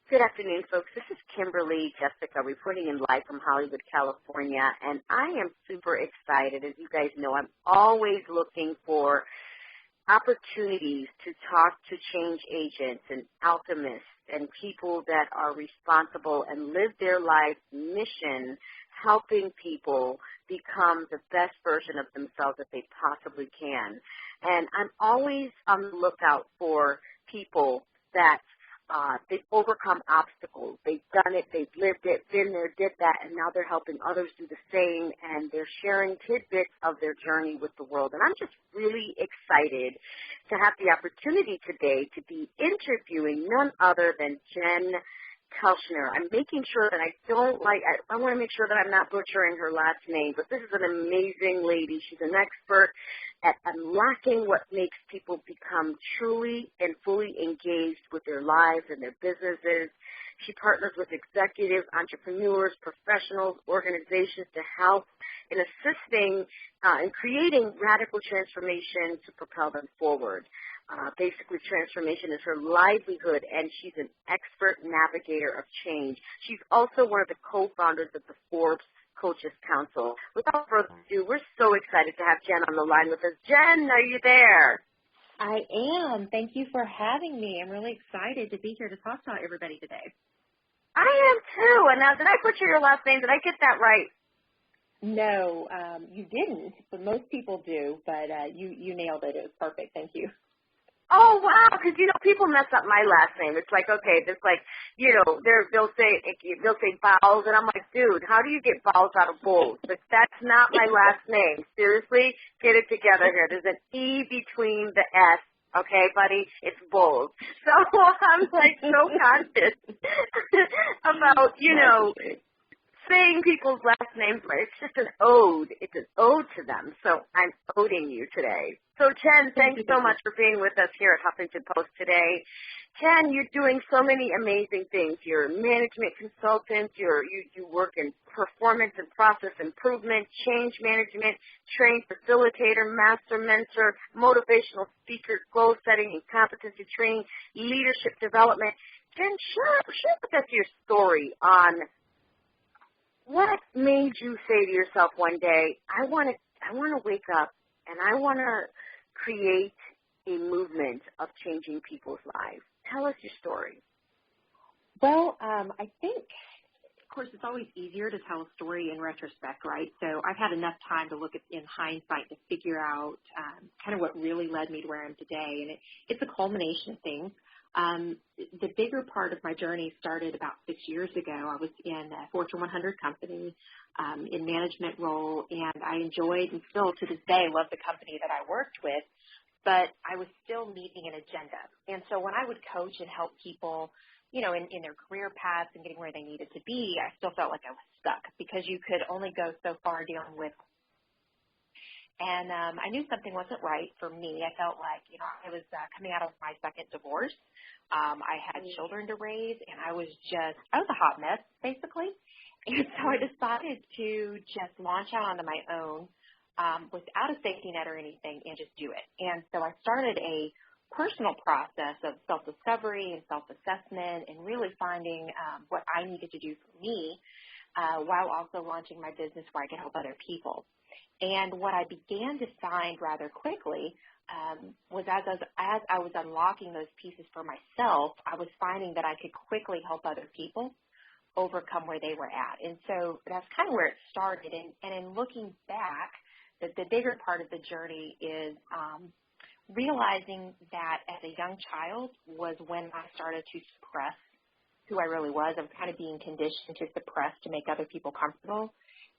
Good afternoon, folks. This is Kimberly Jessica reporting in live from Hollywood, California, and I am super excited. As you guys know, I'm always looking for opportunities to talk to change agents and alchemists and people that are responsible and live their life mission helping people become the best version of themselves that they possibly can. And I'm always on the lookout for people that they've overcome obstacles. They've done it. They've lived it, been there, did that, and now they're helping others do the same, and they're sharing tidbits of their journey with the world. And I'm just really excited to have the opportunity today to be interviewing none other than Jen Kelchner. I'm making sure that I want to make sure that I'm not butchering her last name, but this is an amazing lady. She's an expert at unlocking what makes people become truly and fully engaged with their lives and their businesses. She partners with executives, entrepreneurs, professionals, organizations to help in assisting in creating radical transformation to propel them forward. Basically, transformation is her livelihood, and she's an expert navigator of change. She's also one of the co-founders of the Forbes Coaches Council. Without further ado, we're so excited to have Jen on the line with us. Jen, are you there? I am. Thank you for having me. I'm really excited to be here to talk to everybody today. I am too. And now, did I butcher your last name? Did I get that right? No, you didn't, but most people do. But you nailed it. It was perfect. Thank you. Oh, wow, because, people mess up my last name. It's like, okay, it's like, they'll say vowels, and I'm like, dude, how do you get vowels out of bowls? But that's not my last name. Seriously, get it together here. There's an E between the S. Okay, buddy, it's bowls. So I'm like so conscious about, saying people's last names right. It's just an ode. It's an ode to them. So I'm oding you today. So, Jen, thanks so much for being with us here at Huffington Post today. Jen, you're doing so many amazing things. You're a management consultant. You work in performance and process improvement, change management, train facilitator, master mentor, motivational speaker, goal setting and competency training, leadership development. Jen, share with us your story on what made you say to yourself one day, I want to wake up and I want to create a movement of changing people's lives. Tell us your story. Well, I think, of course, it's always easier to tell a story in retrospect, right? So I've had enough time to look at in hindsight to figure out kind of what really led me to where I am today. And it's a culmination of things. The bigger part of my journey started about 6 years ago. I was in a Fortune 100 company in management role, and I enjoyed and still to this day love the company that I worked with, but I was still meeting an agenda. And so when I would coach and help people, in their career paths and getting where they needed to be, I still felt like I was stuck because you could only go so far dealing with. And I knew something wasn't right for me. I felt like, I was coming out of my second divorce. I had children to raise, and I was a hot mess, basically. And so I decided to just launch out onto my own without a safety net or anything and just do it. And so I started a personal process of self-discovery and self-assessment and really finding what I needed to do for me while also launching my business where I could help other people. And what I began to find rather quickly was as I was unlocking those pieces for myself, I was finding that I could quickly help other people overcome where they were at. And so that's kind of where it started. And in looking back, the bigger part of the journey is realizing that as a young child was when I started to suppress who I really was. I was kind of being conditioned to suppress to make other people comfortable.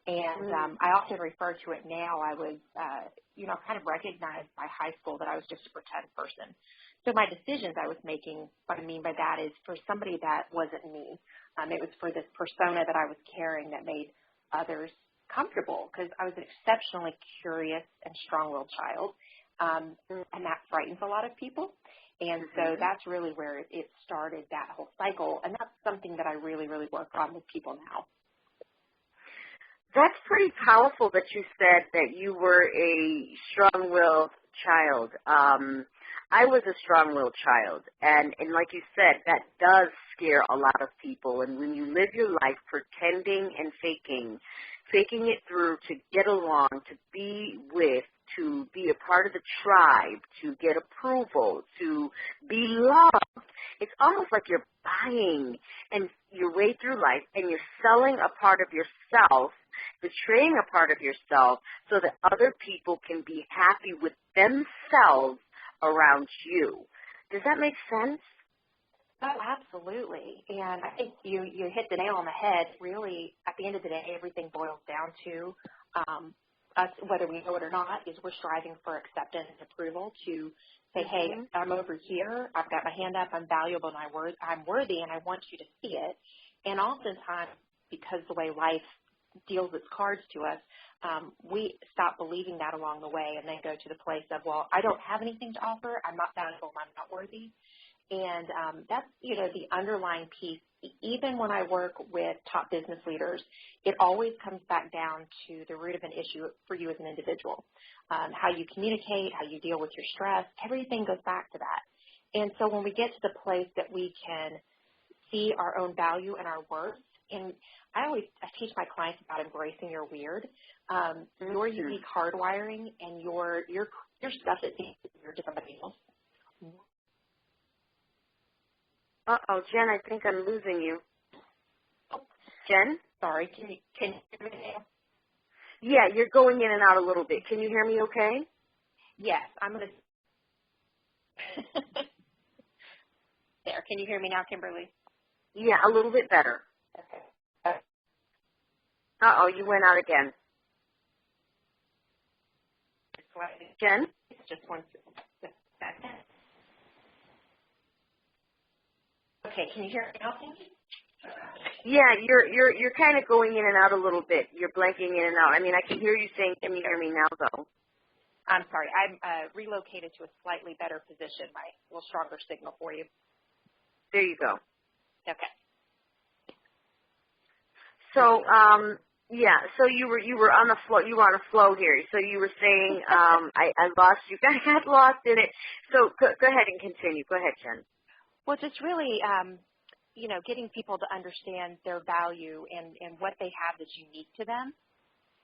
And I often refer to it now. I was, kind of recognized by high school that I was just a pretend person. So my decisions I was making, what I mean by that is for somebody that wasn't me. It was for this persona that I was carrying that made others comfortable because I was an exceptionally curious and strong-willed child, and that frightens a lot of people. And so that's really where it started, that whole cycle, and that's something that I really, really work on with people now. That's pretty powerful that you said that you were a strong-willed child. I was a strong-willed child, and like you said, that does scare a lot of people. And when you live your life pretending and faking it through to get along, to be with, to be a part of the tribe, to get approval, to be loved, it's almost like you're buying and your way through life, and you're selling a part of yourself, betraying a part of yourself, so that other people can be happy with themselves around you. Does that make sense? Oh, absolutely. And I think you hit the nail on the head. Really, at the end of the day, everything boils down to us, whether we know it or not, is we're striving for acceptance and approval to say, hey, I'm over here, I've got my hand up, I'm valuable, and I'm worthy, and I want you to see it. And oftentimes, because the way life deals its cards to us, we stop believing that along the way and then go to the place of, well, I don't have anything to offer, I'm not valuable, I'm not worthy. And that's, the underlying piece. Even when I work with top business leaders, it always comes back down to the root of an issue for you as an individual. How you communicate, how you deal with your stress, everything goes back to that. And so when we get to the place that we can see our own value and our worth, and I teach my clients about embracing your weird, your unique hardwiring and your stuff that seems weird to somebody else. Uh-oh, Jen, I think I'm losing you. Jen? Sorry, can you hear me now? Yeah, you're going in and out a little bit. Can you hear me okay? Yes, I'm going to. There, can you hear me now, Kimberly? Yeah, a little bit better. Okay. Uh-oh, you went out again. Jen? Just one second. Okay, can you hear me now? Yeah, you're kind of going in and out a little bit. You're blanking in and out. I mean, I can hear you saying, can you hear me now, though? I'm sorry. I'm relocated to a slightly better position, my little stronger signal for you. There you go. Okay. So, yeah. So you were on the flow. You were on a flow here. So you were saying, I lost you. I got lost in it. So go ahead and continue. Go ahead, Jen. Well, just really, getting people to understand their value and what they have that's unique to them.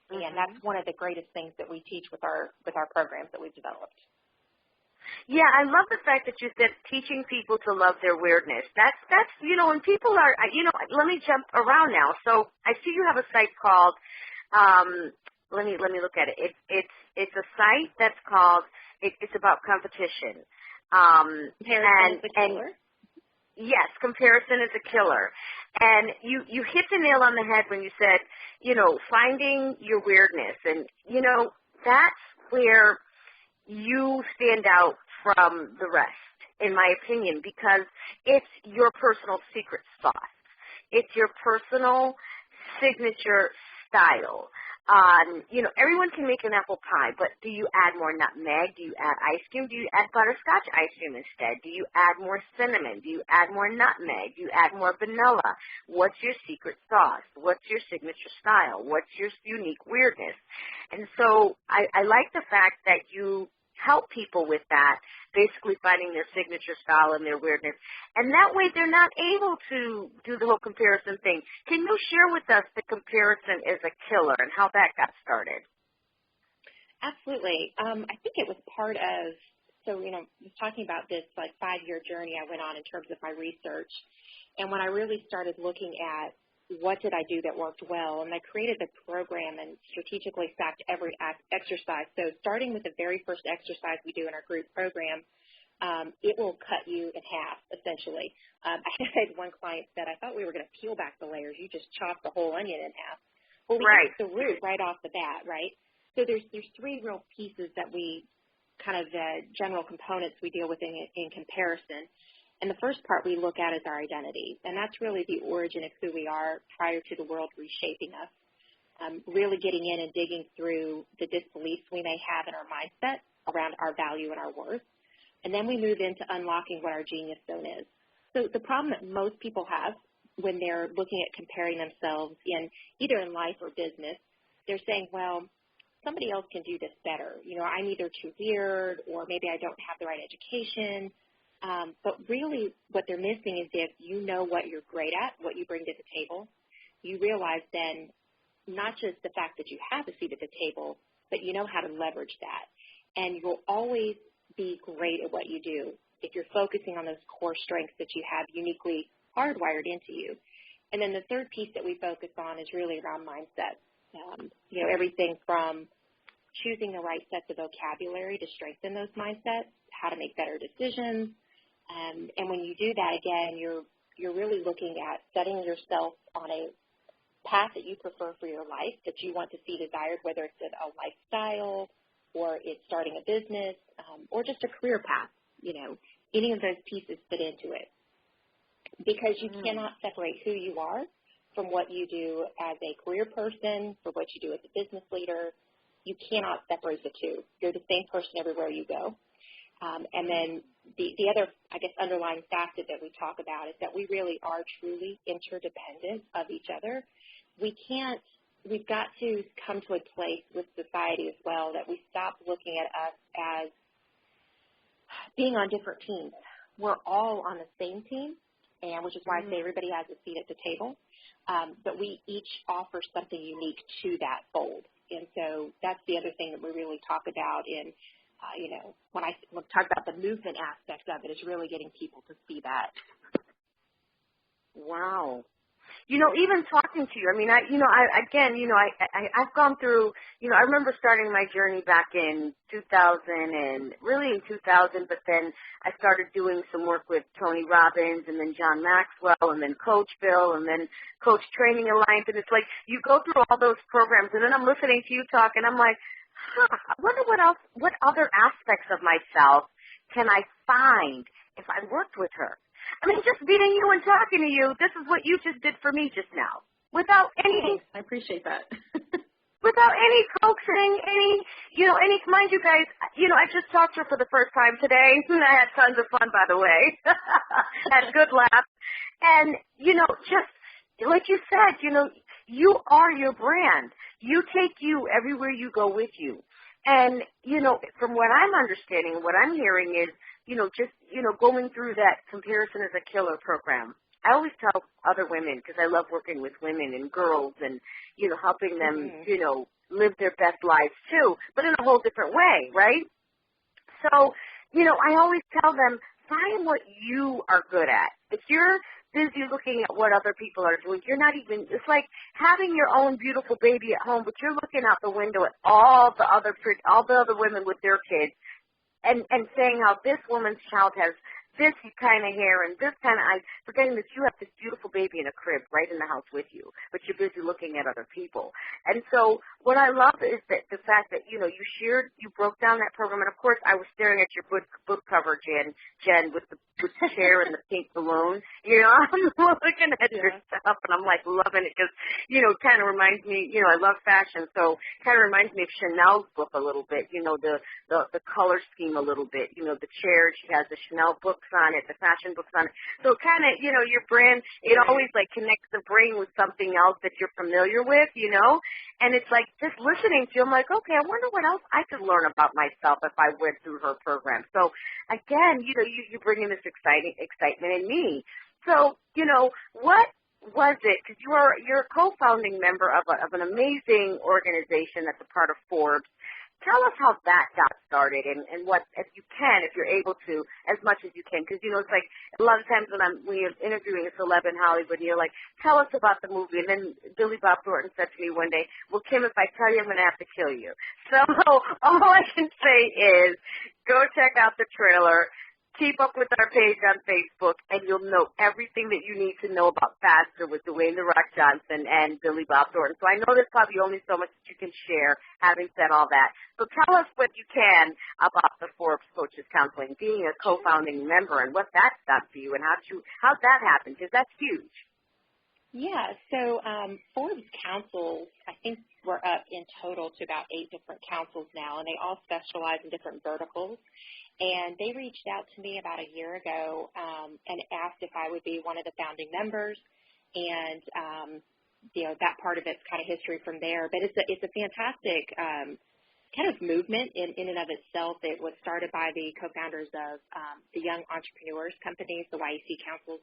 And that's one of the greatest things that we teach with our programs that we've developed. Yeah, I love the fact that you said teaching people to love their weirdness. That's when people are, let me jump around now. So I see you have a site called, let me look at it. It's a site that's called, it's about competition. Comparison is a killer. Yes, comparison is a killer. And you hit the nail on the head when you said, finding your weirdness. And, that's where you stand out from the rest, in my opinion, because it's your personal secret sauce. It's your personal signature style. Everyone can make an apple pie, but do you add more nutmeg? Do you add ice cream? Do you add butterscotch ice cream instead? Do you add more cinnamon? Do you add more nutmeg? Do you add more vanilla? What's your secret sauce? What's your signature style? What's your unique weirdness? And so I like the fact that you help people with that, basically finding their signature style and their weirdness. And that way they're not able to do the whole comparison thing. Can you share with us the comparison is a killer and how that got started? Absolutely. I think it was part of, was talking about this 5-year journey I went on in terms of my research. And when I really started looking at what did I do that worked well, and I created the program and strategically stacked every exercise. So starting with the very first exercise we do in our group program, it will cut you in half, essentially. I had one client said, I thought we were going to peel back the layers. You just chop the whole onion in half. Well, we get the root right off the bat, right? So there's 3 real pieces that we kind of general components we deal with in comparison. And the first part we look at is our identity, and that's really the origin of who we are prior to the world reshaping us, really getting in and digging through the disbeliefs we may have in our mindset around our value and our worth. And then we move into unlocking what our genius zone is. So the problem that most people have when they're looking at comparing themselves either in life or business, they're saying, well, somebody else can do this better. I'm either too weird or maybe I don't have the right education. But really what they're missing is if you know what you're great at, what you bring to the table, you realize then not just the fact that you have a seat at the table, but you know how to leverage that. And you'll always be great at what you do if you're focusing on those core strengths that you have uniquely hardwired into you. And then the third piece that we focus on is really around mindset. Everything from choosing the right sets of vocabulary to strengthen those mindsets, how to make better decisions. And when you do that, again, you're really looking at setting yourself on a path that you prefer for your life, that you want to see desired, whether it's a lifestyle or it's starting a business or just a career path. Any of those pieces fit into it. Because you cannot separate who you are from what you do as a career person, from what you do as a business leader. You cannot separate the two. You're the same person everywhere you go. And then the other, underlying facet that we talk about is that we really are truly interdependent of each other. We've got to come to a place with society as well that we stop looking at us as being on different teams. We're all on the same team, and which is why I say everybody has a seat at the table. But we each offer something unique to that fold. And so that's the other thing that we really talk about in, when I talk about the movement aspect of it, is really getting people to see that. Wow. Even talking to you, I've gone through, I remember starting my journey back in 2000 and really in 2000, but then I started doing some work with Tony Robbins and then John Maxwell and then Coach Bill and then Coach Training Alliance. And it's like you go through all those programs and then I'm listening to you talk and I'm like, I wonder what other aspects of myself can I find if I worked with her? Just meeting you and talking to you, this is what you just did for me just now. Without any... I appreciate that. without any coaxing, mind you guys, I just talked to her for the first time today. I had tons of fun, by the way. Had good laughs. And, just like you said, you are your brand. You take you everywhere you go with you. And, from what I'm understanding, what I'm hearing is, going through that comparison as a killer program. I always tell other women, because I love working with women and girls and, helping them, live their best lives too, but in a whole different way, right? So, I always tell them, find what you are good at. If you're busy looking at what other people are doing, you're not even, it's like having your own beautiful baby at home, but you're looking out the window at all the other women with their kids, and saying how this woman's child has this kind of hair and this kind of eyes, forgetting that you have this beautiful baby in a crib right in the house with you, but you're busy looking at other people. And so what I love is that the fact that, you broke down that program. And, of course, I was staring at your book cover, Jen, with the chair and the pink balloon. I'm looking at your stuff, and I'm, loving it because, kind of reminds me, I love fashion, so kind of reminds me of Chanel's book a little bit, the color scheme a little bit, the chair, she has the Chanel books on it, the fashion books on it. So kind of, your brand, it always, connects the brain with something else that you're familiar with, and it's like just listening to you, I'm like, okay, I wonder what else I could learn about myself if I went through her program. So, again, you bring in this excitement in me. So, what was it? Because you're a co-founding member of an amazing organization that's a part of Forbes. Tell us how that got started and what, if you can, if you're able to, as much as you can. Because, it's like a lot of times when you're interviewing a celeb in Hollywood, and you're like, tell us about the movie. And then Billy Bob Thornton said to me one day, well, Kim, if I tell you, I'm going to have to kill you. So all I can say is go check out the trailer. Keep up with our page on Facebook, and you'll know everything that you need to know about Faster with Dwayne "The Rock" Johnson and Billy Bob Thornton. So I know there's probably only so much that you can share, having said all that. So tell us what you can about the Forbes Coaches Counseling, being a co-founding member, and what that's done for you, and how'd that happen, because that's huge. Yeah, so Forbes councils, I think we're up in total to about 8 different councils now, and they all specialize in different verticals. And they reached out to me about a year ago and asked if I would be one of the founding members. And, that part of it's kind of history from there. But it's a fantastic kind of movement in and of itself. It was started by the co-founders of the Young Entrepreneurs Companies, the YEC Councils.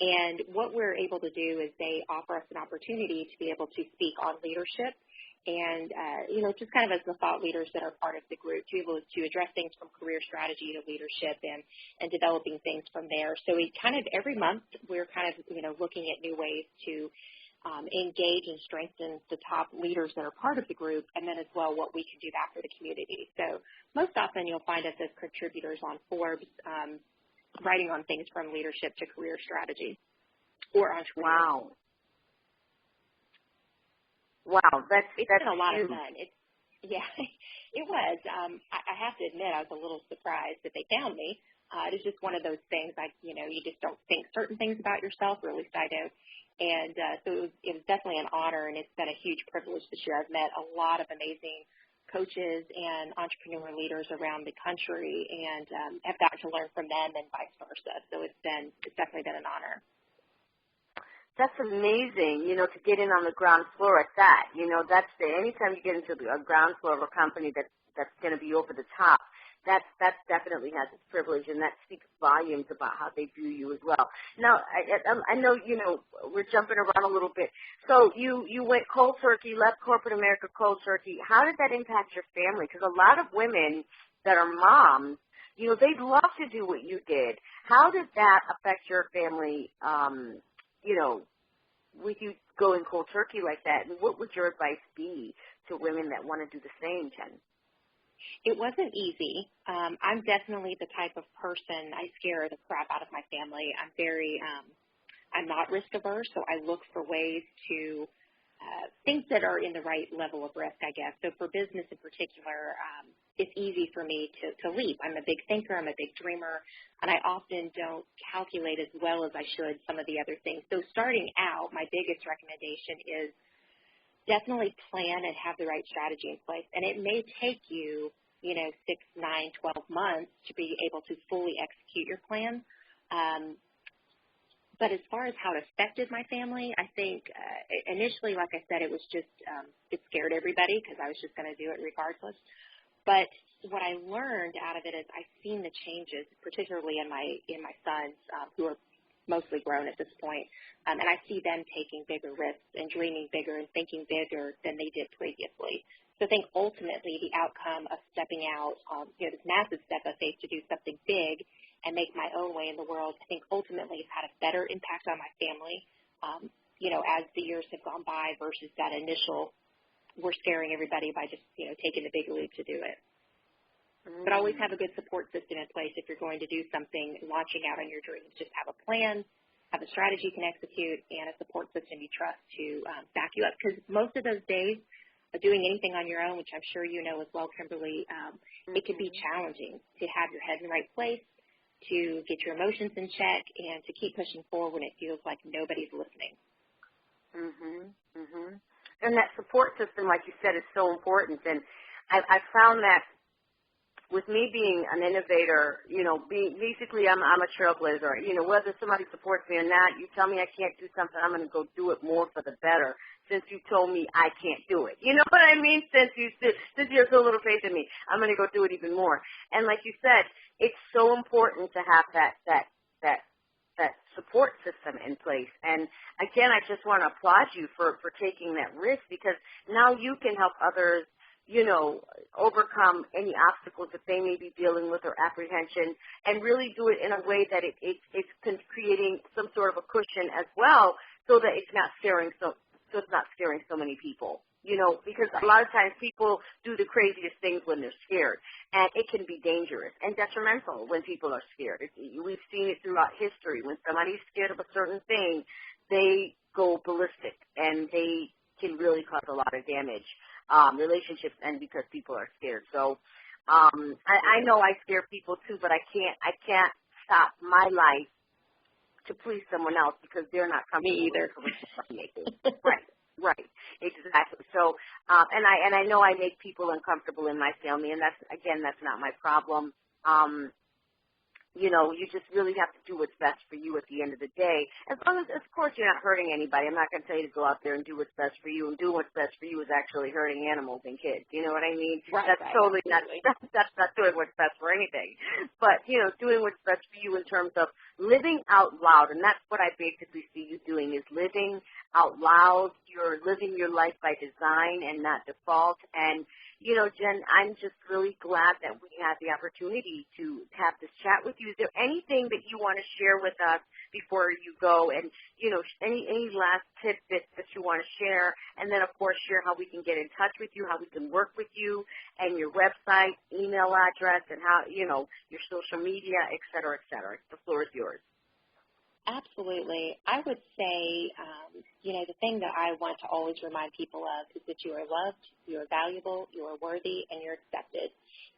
And what we're able to do is they offer us an opportunity to be able to speak on leadership and, just kind of as the thought leaders that are part of the group, to be able to address things from career strategy to leadership and developing things from there. So we kind of, every month, we're kind of, looking at new ways to engage and strengthen the top leaders that are part of the group, and then as well what we can do back for the community. So most often you'll find us as contributors on Forbes, writing on things from leadership to career strategy or entrepreneurship. Wow, it's been a lot of fun. It was. I have to admit, I was a little surprised that they found me. It is just one of those things, you just don't think certain things about yourself, or at least I don't. And so it was definitely an honor, and it's been a huge privilege this year. I've met a lot of amazing coaches and entrepreneur leaders around the country, and have gotten to learn from them and vice versa. So it's definitely been an honor. That's amazing, to get in on the ground floor at that. Anytime you get into a ground floor of a company that's going to be over the top, that definitely has its privilege, and that speaks volumes about how they view you as well. Now, I know, we're jumping around a little bit. So you went cold turkey, left corporate America cold turkey. How did that impact your family? Because a lot of women that are moms, they'd love to do what you did. How did that affect your family, with you going cold turkey like that? And what would your advice be to women that want to do the same, Jen? It wasn't easy. I'm definitely the type of person, I scare the crap out of my family. I'm not risk averse, so I look for ways to things that are in the right level of risk, I guess. So for business in particular, it's easy for me to leap. I'm a big thinker. I'm a big dreamer, and I often don't calculate as well as I should some of the other things. So starting out, my biggest recommendation is definitely plan and have the right strategy in place. And it may take you, 6, 9, 12 months to be able to fully execute your plan. But as far as how it affected my family, I think initially, like I said, it was just it scared everybody because I was just going to do it regardless. But what I learned out of it is I've seen the changes, particularly in my sons who are mostly grown at this point, and I see them taking bigger risks and dreaming bigger and thinking bigger than they did previously. So I think ultimately the outcome of stepping out, this massive step of faith to do something big and make my own way in the world, I think ultimately it's had a better impact on my family, as the years have gone by versus that initial, we're scaring everybody by just, taking the big leap to do it. But always have a good support system in place if you're going to do something, launching out on your dreams. Just have a plan, have a strategy you can execute, and a support system you trust to back you up. Because most of those days of doing anything on your own, which I'm sure you know as well, Kimberly, it can be challenging to have your head in the right place, to get your emotions in check, and to keep pushing forward when it feels like nobody's listening. And that support system, like you said, is so important. And I found that with me being an innovator, basically I'm a trailblazer. Whether somebody supports me or not, you tell me I can't do something, I'm going to go do it more for the better. Since you told me I can't do it, you know what I mean? Since you have so little faith in me, I'm going to go do it even more. And like you said, it's so important to have that support system in place. And again, I just want to applaud you for taking that risk, because now you can help others, overcome any obstacles that they may be dealing with or apprehension, and really do it in a way that it's creating some sort of a cushion as well, so that it's not scaring so many people. Because a lot of times people do the craziest things when they're scared, and it can be dangerous and detrimental when people are scared. We've seen it throughout history. When somebody's scared of a certain thing, they go ballistic, and they can really cause a lot of damage, relationships, and because people are scared. So I know I scare people too, but I can't stop my life to please someone else because they're not comfortable. Me either. Right, exactly. So, and I know I make people uncomfortable in my family, and that's not my problem. You just really have to do what's best for you at the end of the day. As long as, of course, you're not hurting anybody. I'm not going to tell you to go out there and do what's best for you, and doing what's best for you is actually hurting animals and kids. You know what I mean? Right, That's right, totally absolutely. that's not doing what's best for anything. But, doing what's best for you in terms of living out loud, and that's what I basically see you doing, is living out loud. You're living your life by design and not default. And Jen, I'm just really glad that we had the opportunity to have this chat with you. Is there anything that you want to share with us before you go? And, any last tidbits that you want to share? And then, of course, share how we can get in touch with you, how we can work with you, and your website, email address, and how, your social media, et cetera, et cetera. The floor is yours. Absolutely. I would say, the thing that I want to always remind people of is that you are loved, you are valuable, you are worthy, and you're accepted,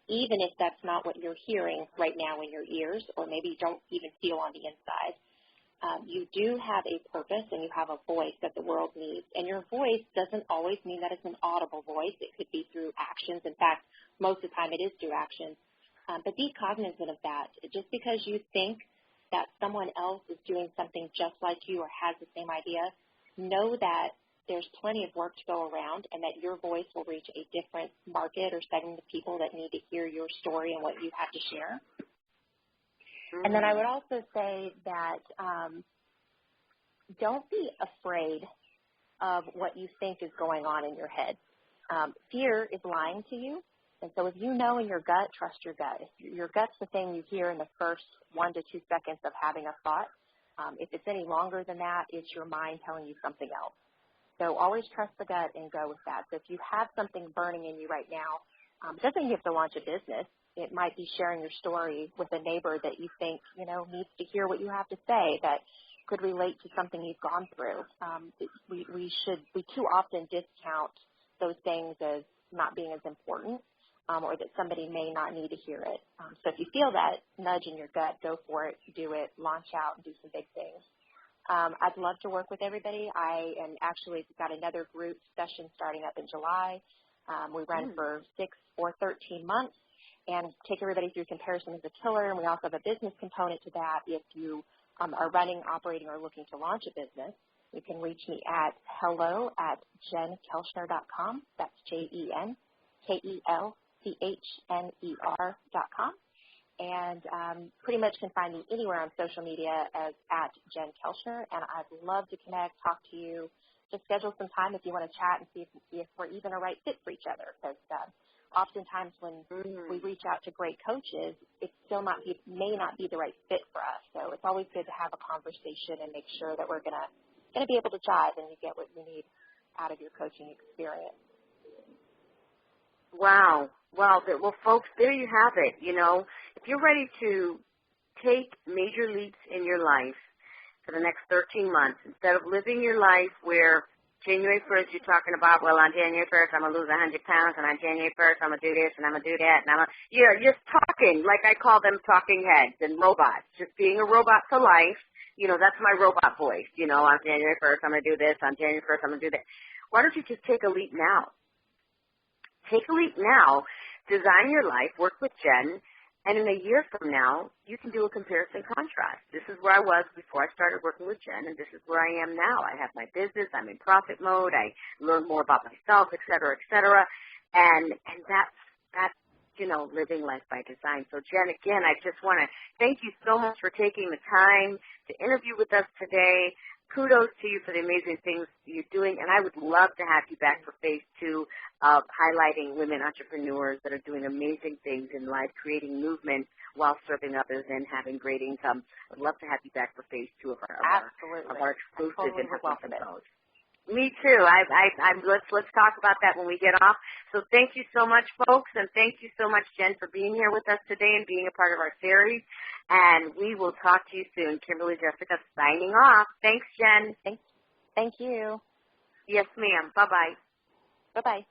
even if that's not what you're hearing right now in your ears, or maybe you don't even feel on the inside. You do have a purpose and you have a voice that the world needs. And your voice doesn't always mean that it's an audible voice. It could be through actions. In fact, most of the time it is through actions. But be cognizant of that. Just because you think that someone else is doing something just like you or has the same idea, know that there's plenty of work to go around and that your voice will reach a different market or segment of people that need to hear your story and what you have to share. And then I would also say that don't be afraid of what you think is going on in your head. Fear is lying to you. And so if you know in your gut, trust your gut. If your gut's the thing you hear in the first 1 to 2 seconds of having a thought. If it's any longer than that, it's your mind telling you something else. So always trust the gut and go with that. So if you have something burning in you right now, it doesn't mean you have to launch a business. It might be sharing your story with a neighbor that you think, needs to hear what you have to say, that could relate to something you've gone through. We too often discount those things as not being as important, or that somebody may not need to hear it. So if you feel that nudge in your gut, go for it, do it, launch out, and do some big things. I'd love to work with everybody. I am actually got another group session starting up in July. We run for 6 or 13 months and take everybody through comparison as a killer. And we also have a business component to that. If you are running, operating, or looking to launch a business, you can reach me at hello@jenkelchner.com. That's JenKelchner.com. And pretty much can find me anywhere on social media as @Jen Kelchner. And I'd love to connect, talk to you. Just schedule some time if you want to chat and see if we're even a right fit for each other. Because oftentimes when we reach out to great coaches, it still may not be the right fit for us. So it's always good to have a conversation and make sure that we're gonna be able to jive and you get what you need out of your coaching experience. Wow. Well, folks, there you have it. If you're ready to take major leaps in your life for the next 13 months, instead of living your life where January 1st you're talking about, well, on January 1st I'm going to lose 100 pounds, and on January 1st I'm going to do this, and I'm going to do that, and you're just talking, like I call them talking heads and robots, just being a robot for life. That's my robot voice. On January 1st I'm going to do this, on January 1st I'm going to do that. Why don't you just take a leap now? Take a leap now, design your life, work with Jen, and in a year from now, you can do a comparison contrast. This is where I was before I started working with Jen, and this is where I am now. I have my business. I'm in profit mode. I learn more about myself, et cetera, and that's living life by design. So, Jen, again, I just want to thank you so much for taking the time to interview with us today. Kudos to you for the amazing things you're doing, and I would love to have you back for phase 2 of highlighting women entrepreneurs that are doing amazing things in life, creating movement while serving others and having great income. I'd love to have you back for phase 2 of our exclusive totally and welcome it. Me too. Let's talk about that when we get off. So thank you so much, folks, and thank you so much, Jen, for being here with us today and being a part of our series. And we will talk to you soon. Kimberly Jessica signing off. Thanks, Jen. Thank you. Yes, ma'am. Bye-bye. Bye-bye.